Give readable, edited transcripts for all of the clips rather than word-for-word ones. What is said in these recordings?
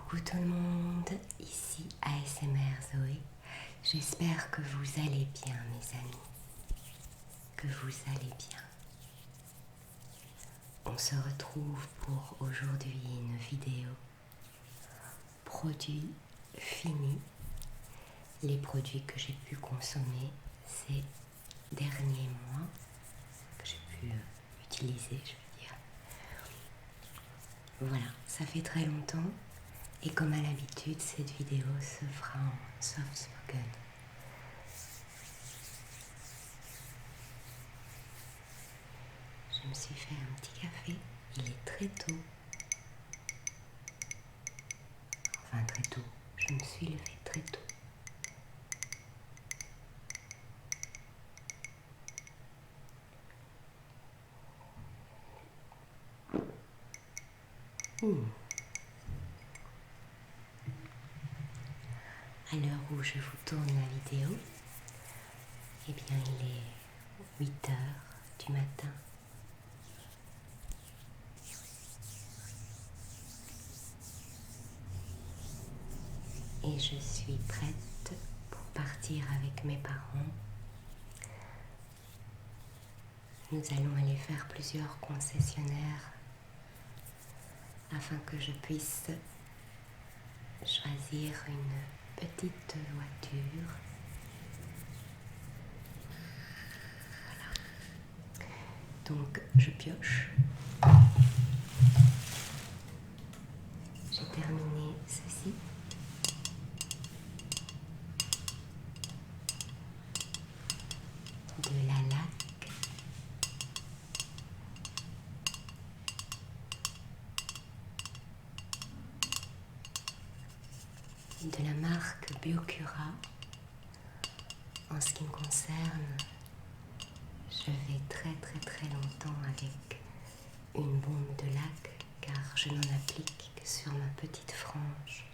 Coucou tout le monde, ici ASMR Zoé. J'espère que vous allez bien mes amis, que vous allez bien. On se retrouve pour aujourd'hui une vidéo produits finis, les produits que j'ai pu consommer ces derniers mois, que j'ai pu utiliser je veux dire. Voilà, ça fait très longtemps. Et comme à l'habitude, cette vidéo se fera en soft spoken. Je me suis fait un petit café, il est très tôt. Enfin très tôt, je me suis levée très tôt. À l'heure où je vous tourne la vidéo, eh bien il est 8 heures du matin. Et je suis prête pour partir avec mes parents. Nous allons aller faire plusieurs concessionnaires afin que je puisse choisir une petite voiture. Voilà. Donc je pioche. J'ai terminé ceci. De la laque. De la marque Biocura. En ce qui me concerne, je vais très longtemps avec une bombe de laque car je n'en applique que sur ma petite frange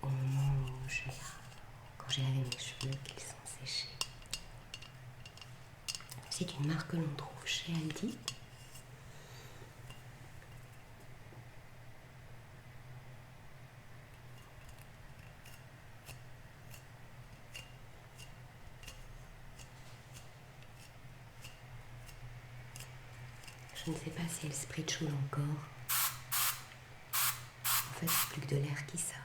au moment où quand j'ai lavé mes cheveux qu'ils sont séchés. C'est une marque que l'on trouve chez Aldi. Je ne sais pas si elle spritchoule encore. En fait, c'est plus que de l'air qui sort.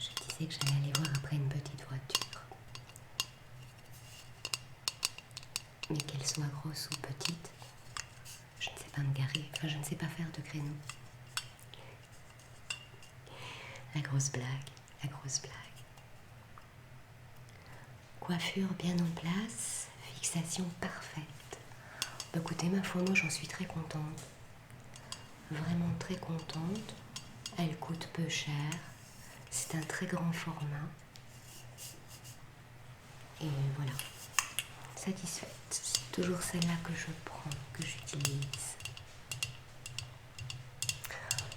Je disais que j'allais aller voir après une petite voiture. Mais qu'elle soit grosse ou petite, je ne sais pas me garer. Enfin, je ne sais pas faire de créneau. La grosse blague, la grosse blague. Coiffure bien en place, fixation parfaite. Bah, écoutez, ma foi, moi j'en suis très contente. Vraiment très contente. Elle coûte peu cher. C'est un très grand format. Et voilà. Satisfaite. C'est toujours celle-là que je prends, que j'utilise.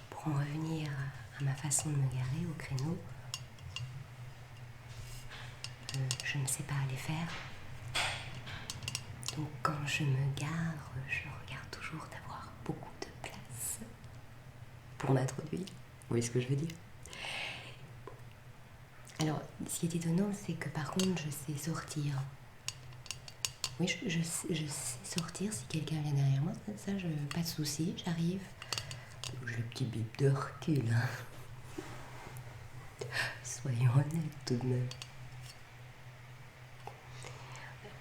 Pour en revenir à ma façon de me garer au créneau, je ne sais pas aller faire. Donc quand je me gare, je regarde toujours d'avoir beaucoup de place pour m'introduire. Vous voyez ce que je veux dire? Alors, ce qui est étonnant, c'est que par contre, je sais sortir. Oui, je sais sortir si quelqu'un vient derrière moi. Ça, pas de souci, j'arrive. J'ai le petit bip de recul. Hein. Soyons honnêtes tout de même.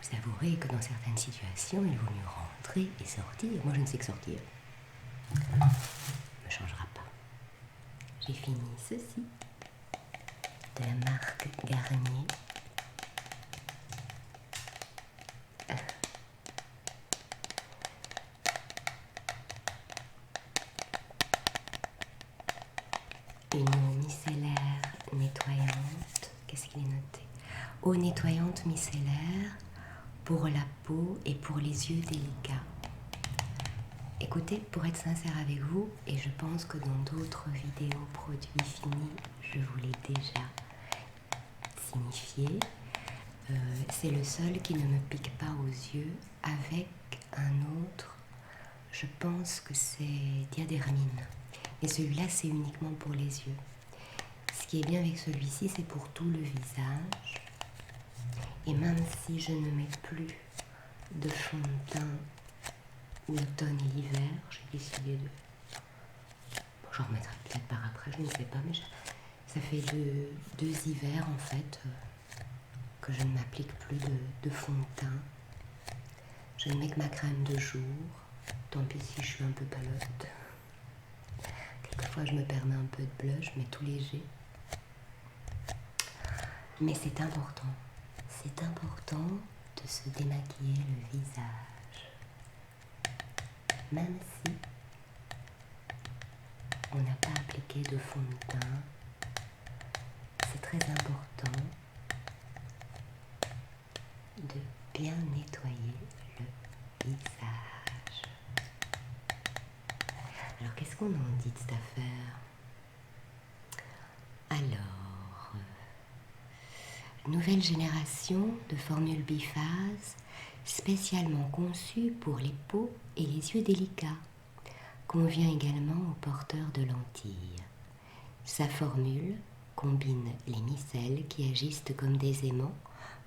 Vous avouerez que dans certaines situations, il vaut mieux rentrer et sortir. Moi, je ne sais que sortir. Ça ne changera pas. J'ai fini ceci. De la marque Garnier. Une eau micellaire nettoyante. Qu'est-ce qu'il est noté? Eau nettoyante micellaire pour la peau et pour les yeux délicats. Écoutez, pour être sincère avec vous, et je pense que dans d'autres vidéos produits finis, je vous l'ai déjà signifié, c'est le seul qui ne me pique pas aux yeux. Avec un autre, je pense que c'est Diadermine. Et celui-là, c'est uniquement pour les yeux. Ce qui est bien avec celui-ci, c'est pour tout le visage. Et même si je ne mets plus de fond de teint l'automne et l'hiver, j'ai décidé de... Bon, j'en remettrai peut-être par après, je ne sais pas, mais ça fait deux hivers en fait que je ne m'applique plus de fond de teint. Je ne mets que ma crème de jour, tant pis si je suis un peu palote. Quelquefois je me permets un peu de blush, mais tout léger. Mais c'est important de se démaquiller le visage. Même si on n'a pas appliqué de fond de teint, c'est très important de bien nettoyer le visage. Alors qu'est-ce qu'on en dit de cette affaire? Alors, nouvelle génération de formules biphase spécialement conçues pour les peaux et les yeux délicats. Convient également aux porteurs de lentilles. Sa formule combine les micelles qui agissent comme des aimants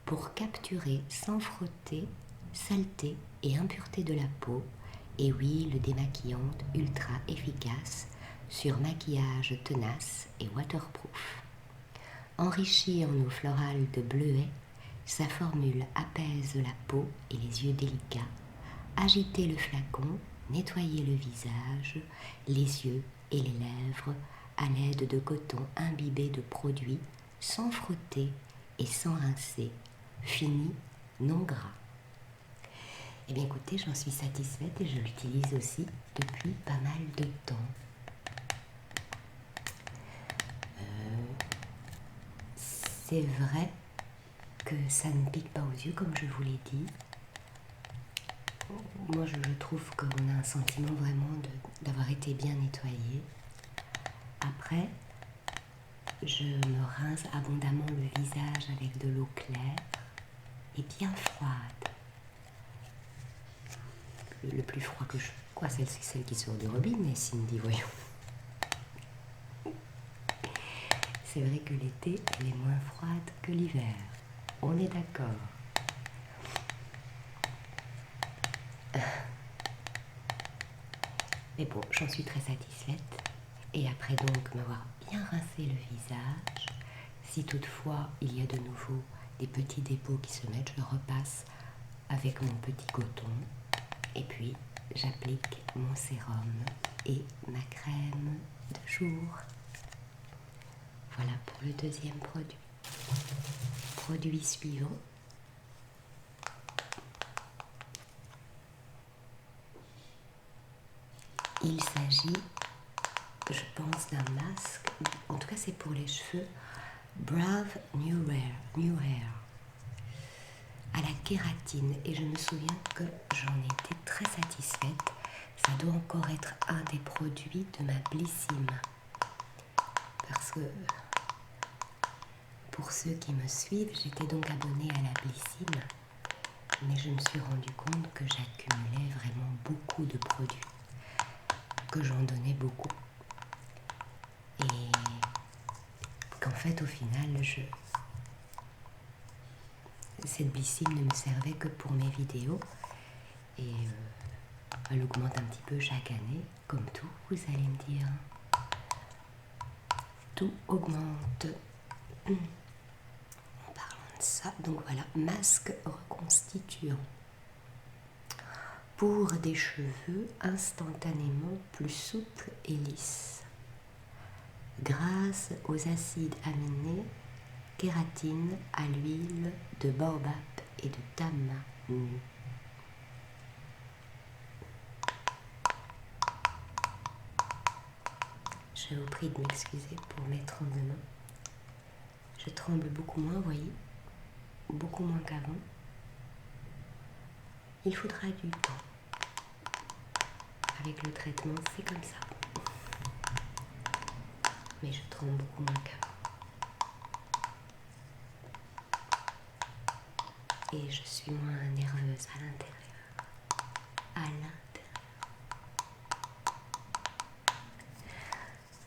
pour capturer sans frotter saleté et impureté de la peau et huile démaquillante ultra efficace sur maquillage tenace et waterproof. Enrichie en eau florale de bleuet, sa formule apaise la peau et les yeux délicats. Agitez le flacon, nettoyez le visage, les yeux et les lèvres à l'aide de coton imbibé de produits sans frotter et sans rincer. Fini, non gras. Eh bien écoutez, j'en suis satisfaite et je l'utilise aussi depuis pas mal de temps. C'est vrai que ça ne pique pas aux yeux comme je vous l'ai dit. Moi je trouve qu'on a un sentiment vraiment d'avoir été bien nettoyé. Après, je me rince abondamment le visage avec de l'eau claire et bien froide. Le plus froid que je... Quoi, celle qui sort du robinet, Cindy, voyons. C'est vrai que l'été, elle est moins froide que l'hiver. On est d'accord. Mais bon, j'en suis très satisfaite. Et après donc m'avoir bien rincé le visage, si toutefois il y a de nouveau des petits dépôts qui se mettent, je repasse avec mon petit coton. Et puis j'applique mon sérum et ma crème de jour. Voilà pour le deuxième produit. Produit suivant. Il s'agit, je pense, d'un masque, en tout cas c'est pour les cheveux, Brave New Hair, à la kératine. Et je me souviens que j'en étais très satisfaite. Ça doit encore être un des produits de ma Blissim. Parce que, pour ceux qui me suivent, j'étais donc abonnée à la Blissim, mais je me suis rendu compte que j'accumulais vraiment beaucoup de produits, que j'en donnais beaucoup. Et qu'en fait, au final, cette Blissim ne me servait que pour mes vidéos. Et elle augmente un petit peu chaque année, comme tout, vous allez me dire. Tout augmente. En parlant de ça, donc voilà, masque reconstituant. Pour des cheveux instantanément plus souples et lisses. Grâce aux acides aminés, kératine à l'huile de baobab et de tamanu. Je vous prie de m'excuser pour mes tremblements. Je tremble beaucoup moins, vous voyez, beaucoup moins qu'avant. Il faudra du temps. Avec le traitement, c'est comme ça. Mais je tremble beaucoup moins qu'avant. Et je suis moins nerveuse à l'intérieur. À l'intérieur.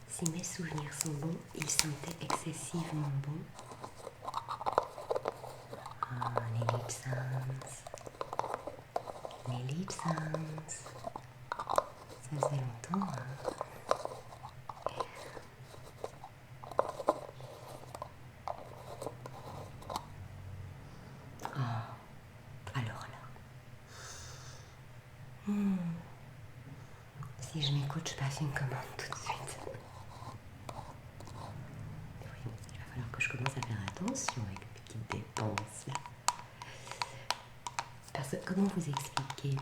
Si mes souvenirs sont bons, ils sentaient excessivement bons. Ah, les lip sounds. Les lip sounds. Ça faisait longtemps, hein. Alors là. Si je m'écoute, je passe une commande tout de suite. Oui, il va falloir que je commence à faire attention avec les petites dépenses là. Parce que comment vous expliquer,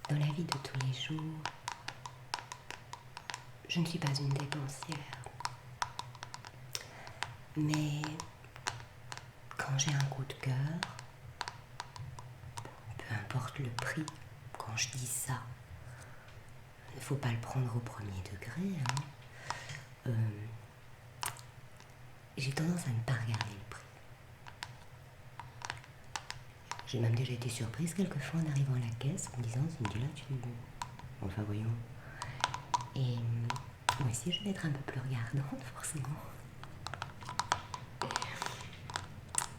dans la vie de tous les jours, je ne suis pas une dépensière. Mais quand j'ai un coup de cœur, peu importe le prix, quand je dis ça, il ne faut pas le prendre au premier degré. J'ai tendance à ne pas regarder le prix. J'ai même déjà été surprise quelquefois en arrivant à la caisse en me disant, Cindy, là, enfin, voyons. Et moi aussi, je vais être un peu plus regardante, forcément.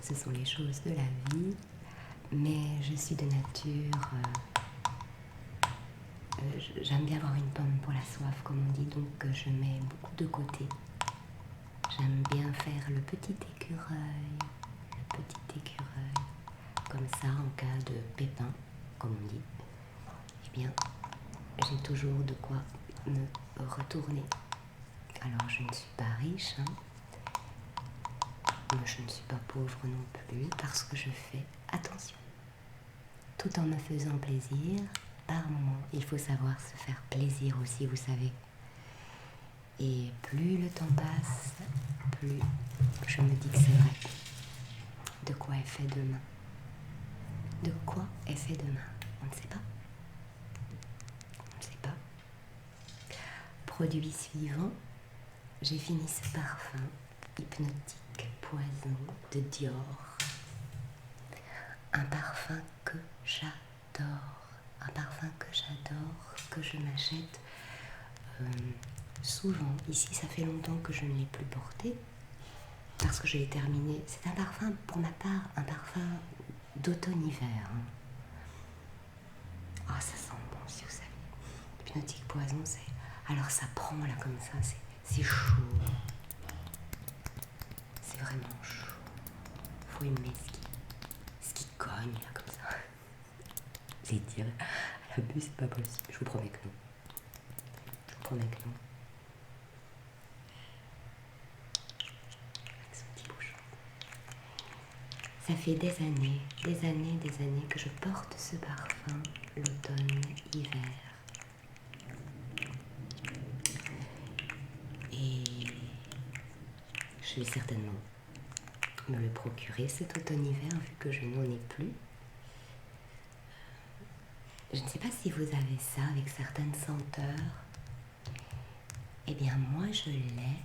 Ce sont les choses de la vie, mais je suis de nature... j'aime bien avoir une pomme pour la soif, comme on dit, donc je mets beaucoup de côté. J'aime bien faire le petit écureuil, comme ça, en cas de pépin, comme on dit. Eh bien, j'ai toujours de quoi me retourner. Alors, je ne suis pas riche, hein. Mais je ne suis pas pauvre non plus, parce que je fais attention. Tout en me faisant plaisir, par moment, il faut savoir se faire plaisir aussi, vous savez. Et plus le temps passe, plus je me dis que c'est vrai. De quoi est fait demain? De quoi est fait demain? On ne sait pas. On ne sait pas. Produit suivant, j'ai fini ce parfum hypnotique poison de Dior. Un parfum que j'adore. Un parfum que j'adore, que je m'achète souvent. Ici, ça fait longtemps que je ne l'ai plus porté parce que je l'ai terminé. C'est un parfum, pour ma part, un parfum d'automne-hiver. Ah, ça sent bon, si vous savez. Hypnotique poison, c'est... Alors ça prend là comme ça, c'est chaud. C'est vraiment chaud. Faut aimer ce qui cogne là comme ça. J'ai dit, à l'abus, c'est pas possible. Je vous promets que non. Je vous promets que non. Avec son petit bouchon. Ça fait des années que je porte ce parfum, l'automne-hiver. Et je vais certainement me le procurer cet automne-hiver vu que je n'en ai plus. Je ne sais pas si vous avez ça avec certaines senteurs. Eh bien moi je l'ai.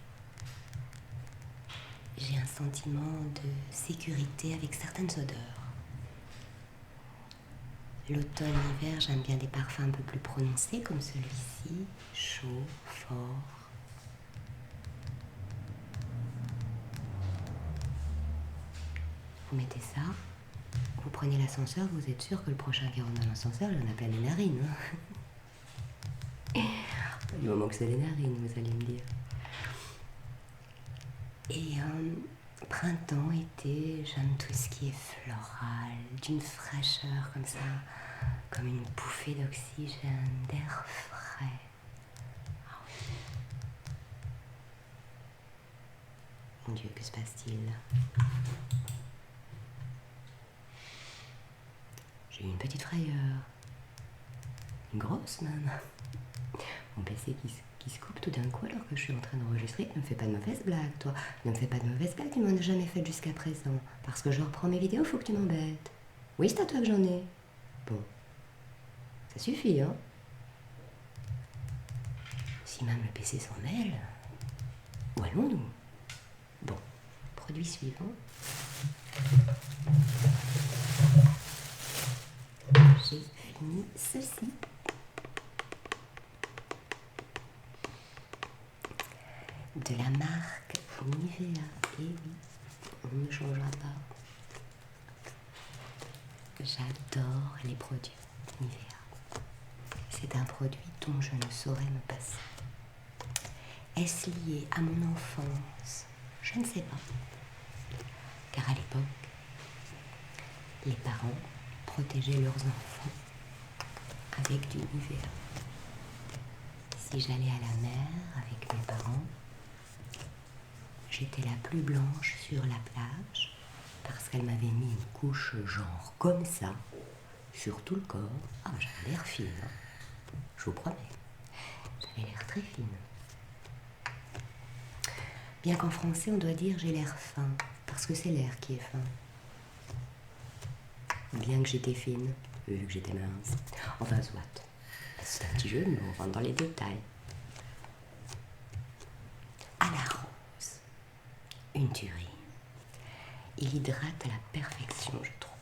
J'ai un sentiment de sécurité avec certaines odeurs. L'automne-hiver, j'aime bien des parfums un peu plus prononcés comme celui-ci, chaud, fort. Vous mettez ça, vous prenez l'ascenseur, vous êtes sûr que le prochain qui rentre dans l'ascenseur, il en a plein les narines. Du moment que c'est les narines, vous allez me dire. Et printemps, été, j'aime tout ce qui est floral, d'une fraîcheur comme ça, comme une bouffée d'oxygène, d'air frais. Ah oui. Mon Dieu, que se passe-t-il? J'ai eu une petite frayeur. Une grosse même. Mon PC qui se coupe tout d'un coup alors que je suis en train d'enregistrer. Ne me fais pas de mauvaises blagues, toi. Ne me fais pas de mauvaises blagues, tu m'en as jamais fait jusqu'à présent. Parce que je reprends mes vidéos, faut que tu m'embêtes. Oui, c'est à toi que j'en ai. Bon, Ça suffit, hein? Si même le PC s'en mêle, où allons-nous? Bon, produit suivant. J'ai fini ceci. De la marque Nivea. Et oui, on ne changera pas. J'adore les produits Nivea. C'est un produit dont je ne saurais me passer. Est-ce lié à mon enfance? Je ne sais pas. Car à l'époque, les parents protégeaient leurs enfants avec du Nivea. Si j'allais à la mer avec mes parents, j'étais la plus blanche sur la plage parce qu'elle m'avait mis une couche genre comme ça sur tout le corps. Ah, j'avais l'air fine, hein. Je vous promets. J'avais l'air très fine. Bien qu'en français, on doit dire j'ai l'air fin, parce que c'est l'air qui est fin. Bien que j'étais fine, vu que j'étais mince. Enfin, soit. C'est un petit jeu de mots, on rentre dans les détails. À la rose, une tuerie. Il hydrate à la perfection, je trouve.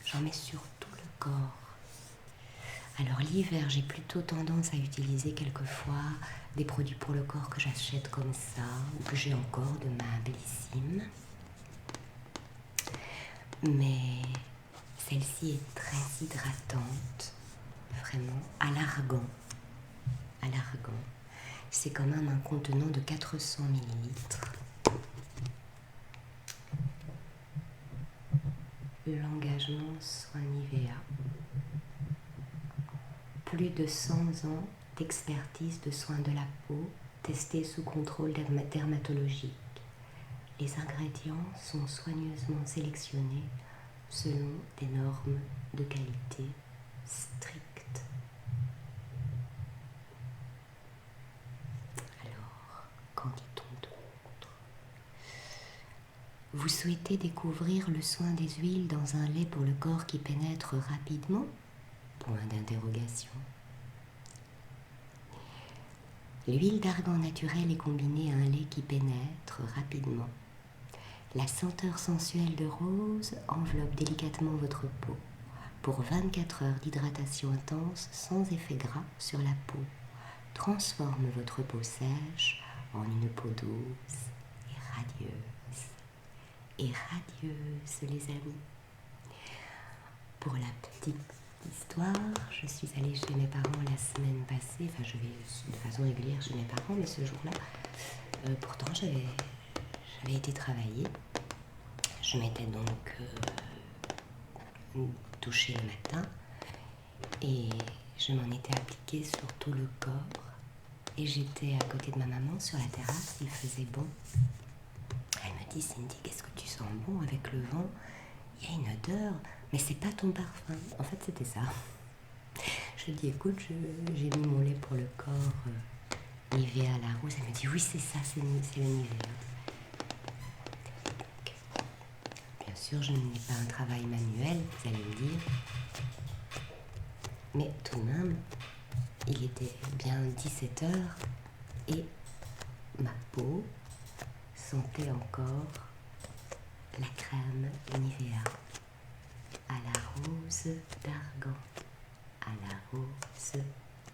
J'en mets sur tout le corps. Alors l'hiver, j'ai plutôt tendance à utiliser quelquefois des produits pour le corps que j'achète comme ça, ou que j'ai encore de ma Bellissime. Mais celle-ci est très hydratante, vraiment, à l'argan. À l'argan. C'est quand même un contenant de 400 millilitres. L'engagement soin Nivea. Plus de 100 ans d'expertise de soins de la peau testés sous contrôle dermatologique. Les ingrédients sont soigneusement sélectionnés selon des normes de qualité strictes. Alors, qu'en dit-on d'autre? Vous souhaitez découvrir le soin des huiles dans un lait pour le corps qui pénètre rapidement? Point d'interrogation. L'huile d'argan naturelle est combinée à un lait qui pénètre rapidement. La senteur sensuelle de rose enveloppe délicatement votre peau pour 24 heures d'hydratation intense sans effet gras sur la peau. Transforme votre peau sèche en une peau douce et radieuse. Et radieuse, les amis. Pour la petite histoire, je suis allée chez mes parents la semaine passée. Enfin, je vais de façon régulière chez mes parents, mais ce jour-là, pourtant, j'avais été travailler. Je m'étais donc douchée le matin et je m'en étais appliquée sur tout le corps. Et j'étais à côté de ma maman sur la terrasse, il faisait bon. Elle me dit, Cindy, qu'est-ce que tu sens bon avec le vent? Il y a une odeur, mais c'est pas ton parfum. En fait, c'était ça. Je dis, écoute, j'ai mis mon lait pour le corps, Nivea à la rose. Elle me dit, oui, c'est ça, c'est le Nivea. Bien sûr, je n'ai pas un travail manuel, vous allez me dire. Mais tout de même, il était bien 17 heures et ma peau sentait encore la crème Nivea à la rose d'argan. À la rose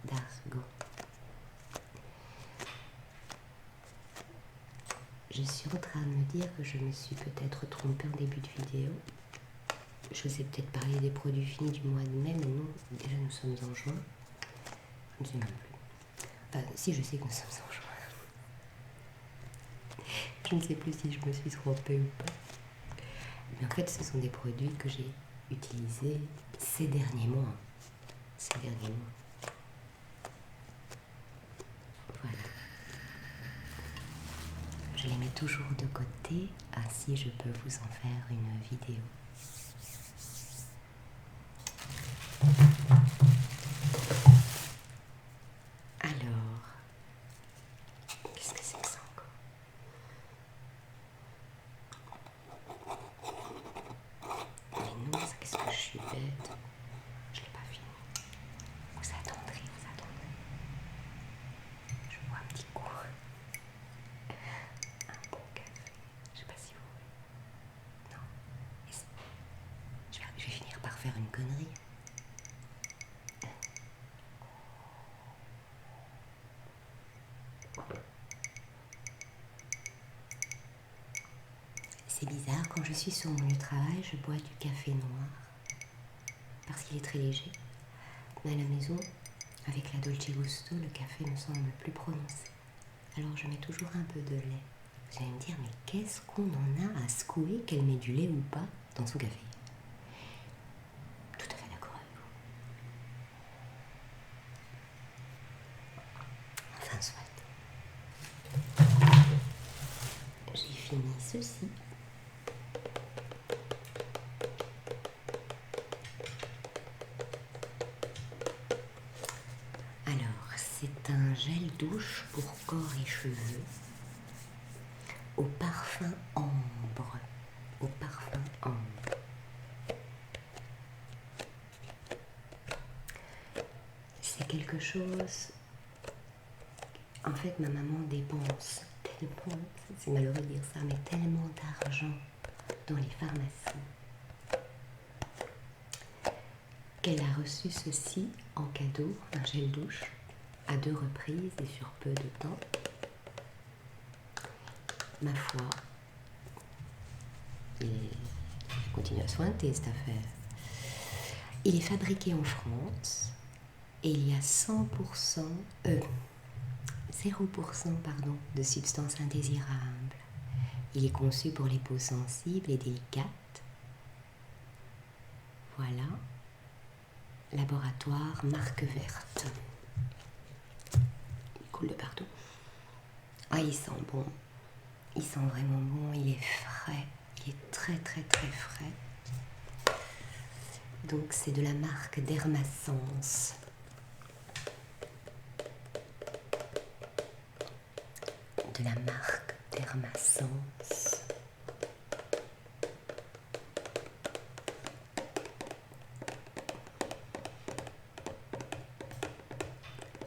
d'argan. Je suis en train de me dire que je me suis peut-être trompée en début de vidéo. Je vous ai peut-être parlé des produits finis du mois de mai, mais non, déjà nous sommes en juin. Je ne sais même plus. Enfin, si, je sais que nous sommes en juin. Je ne sais plus si je me suis trompée ou pas. Mais en fait, ce sont des produits que j'ai utilisés ces derniers mois. Ces derniers mois. Voilà. Je les mets toujours de côté, ainsi je peux vous en faire une vidéo. Alors, qu'est-ce que c'est que ça encore? Mais non, qu'est-ce que je suis bête. Je l'ai pas faire une connerie. C'est bizarre, quand je suis sur mon lieu de travail, je bois du café noir parce qu'il est très léger. Mais à la maison, avec la Dolce Gusto, le café me semble plus prononcé. Alors je mets toujours un peu de lait. Vous allez me dire, mais qu'est-ce qu'on en a à secouer qu'elle met du lait ou pas dans son café? Tout à fait d'accord avec vous. Enfin, soit. J'ai fini ceci. Alors, c'est un gel douche pour corps et cheveux au parfum ambre. Au parfum ambre. C'est quelque chose... En fait, ma maman dépense tellement, c'est malheureux de dire ça, mais tellement d'argent dans les pharmacies qu'elle a reçu ceci en cadeau, un gel douche, à 2 reprises et sur peu de temps. Ma foi, et je continue à sointer cette affaire. Il est fabriqué en France et il y a 0% de substances indésirables. Il est conçu pour les peaux sensibles et délicates. Voilà. Laboratoire marque verte. Il coule de partout. Ah, il sent bon. Il sent vraiment bon. Il est frais. Il est très très très frais. Donc c'est de la marque Dermasense. De la marque Dermasense.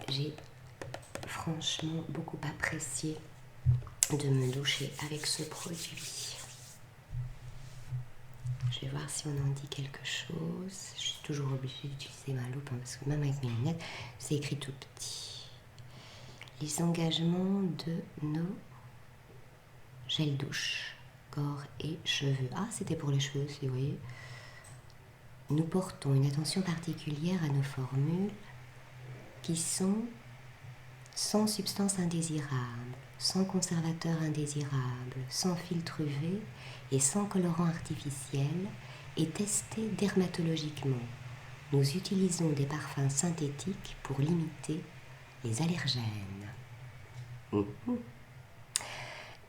J'ai franchement beaucoup apprécié de me doucher avec ce produit. Je vais voir si on en dit quelque chose. Je suis toujours obligée d'utiliser ma loupe parce que même avec mes lunettes, c'est écrit tout petit. Les engagements de nos gels douche, corps et cheveux. Ah, c'était pour les cheveux aussi, vous voyez. Nous portons une attention particulière à nos formules qui sont sans substances indésirables, sans conservateurs indésirables, sans filtre UV et sans colorant artificiel et testées dermatologiquement. Nous utilisons des parfums synthétiques pour limiter les allergènes.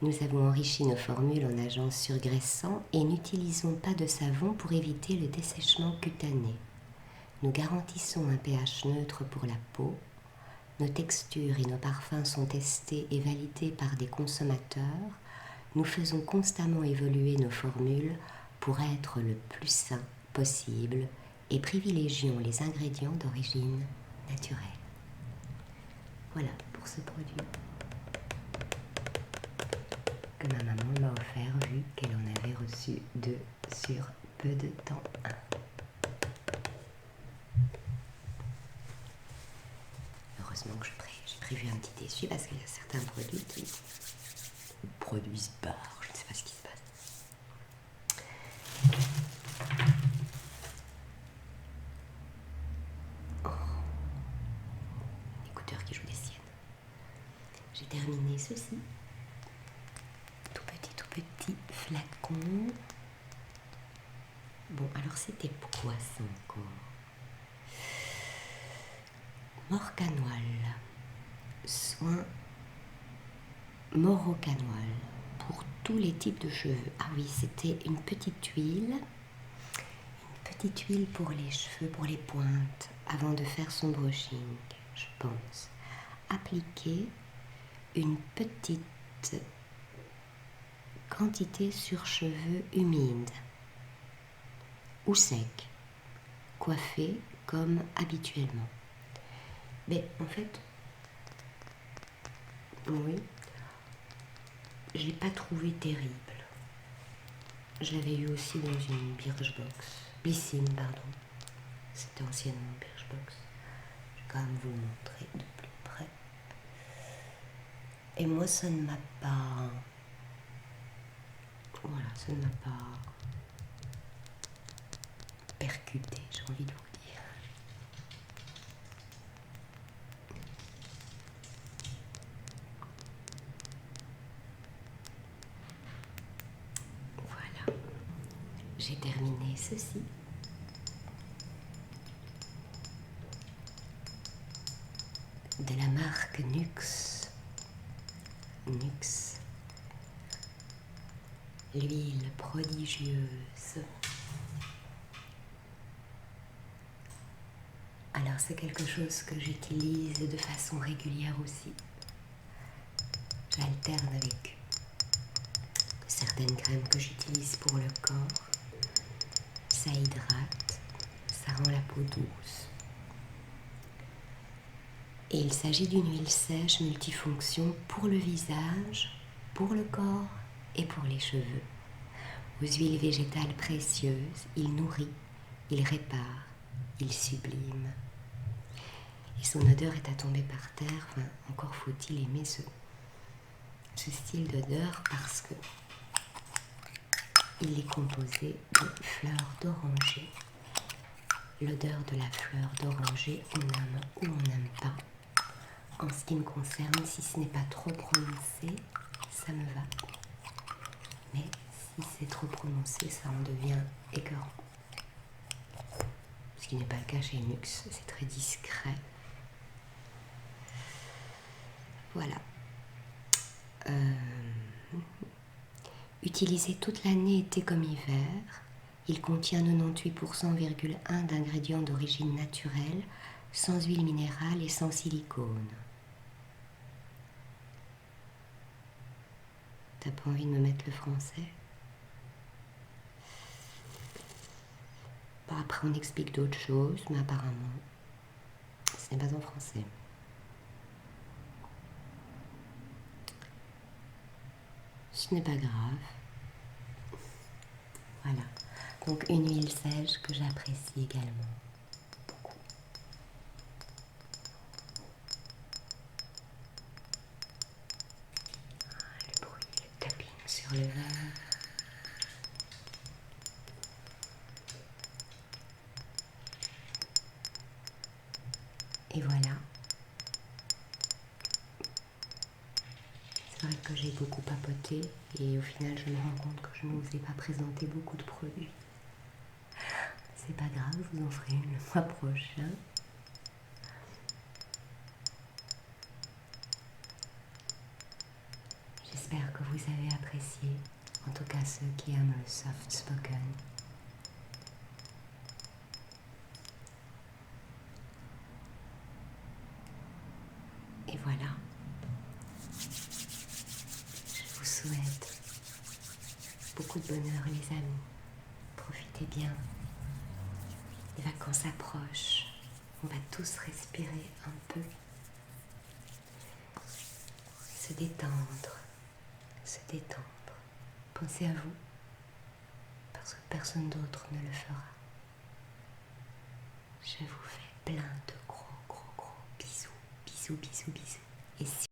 Nous avons enrichi nos formules en agents surgraissants et n'utilisons pas de savon pour éviter le dessèchement cutané. Nous garantissons un pH neutre pour la peau. Nos textures et nos parfums sont testés et validés par des consommateurs. Nous faisons constamment évoluer nos formules pour être le plus sain possible et privilégions les ingrédients d'origine naturelle. Voilà pour ce produit que ma maman m'a offert vu qu'elle en avait reçu 2 sur peu de temps. Heureusement que j'ai prévu un petit essuie parce qu'il y a certains produits qui produisent peur. Je ne sais pas ce qui se passe. Oh, écouteurs qui jouent des siennes. J'ai terminé ceci. Tout petit flacon. Bon, alors c'était quoi ça encore? Morcanoil, soin morocanoil pour tous les types de cheveux. Ah oui, c'était une petite huile pour les cheveux, pour les pointes, avant de faire son brushing, je pense. Appliquer une petite quantité sur cheveux humides ou secs, coiffés comme habituellement. Mais en fait, oui, j'ai pas trouvé terrible. Je l'avais eu aussi dans une Birchbox. Blyssine, pardon. C'était anciennement Birchbox. Je vais quand même vous le montrer de plus près. Et moi, ça ne m'a pas... Voilà, ça ne m'a pas percuté, j'ai envie de vous dire. Voilà, j'ai terminé ceci. De la marque Nuxe. Nuxe. L'huile prodigieuse. Alors c'est quelque chose que j'utilise de façon régulière aussi. J'alterne avec certaines crèmes que j'utilise pour le corps. Ça hydrate, ça rend la peau douce. Et il s'agit d'une huile sèche multifonction pour le visage, pour le corps et pour les cheveux. Aux huiles végétales précieuses, il nourrit, il répare, il sublime. Et son odeur est à tomber par terre, enfin, encore faut-il aimer ce style d'odeur parce que il est composé de fleurs d'oranger. L'odeur de la fleur d'oranger, on aime ou on n'aime pas. En ce qui me concerne, si ce n'est pas trop prononcé, ça me va. Mais si c'est trop prononcé, ça en devient écœurant. Ce qui n'est pas le cas chez Nuxe, c'est très discret. Voilà. Utilisé toute l'année, été comme hiver, il contient 98,1% d'ingrédients d'origine naturelle, sans huile minérale et sans silicone. T'as pas envie de me mettre le français? Bon, après on explique d'autres choses, mais apparemment, ce n'est pas en français. Ce n'est pas grave. Voilà. Donc une huile sèche que j'apprécie également beaucoup. Le bruit, le tapping sur le verre. Et voilà. C'est vrai que j'ai beaucoup papoté et au final je me rends compte que je ne vous ai pas présenté beaucoup de produits. C'est pas grave, je vous en ferai une le mois prochain. J'espère que vous avez apprécié, en tout cas ceux qui aiment le soft spoken. Et voilà. Je vous souhaite beaucoup de bonheur les amis. Profitez bien. Les vacances approchent. On va tous respirer un peu. Se détendre. Se détendre. Pensez à vous. Parce que personne d'autre ne le fera. Je vous fais plein de gros bisous. Bisous, bisous, bisous. Et si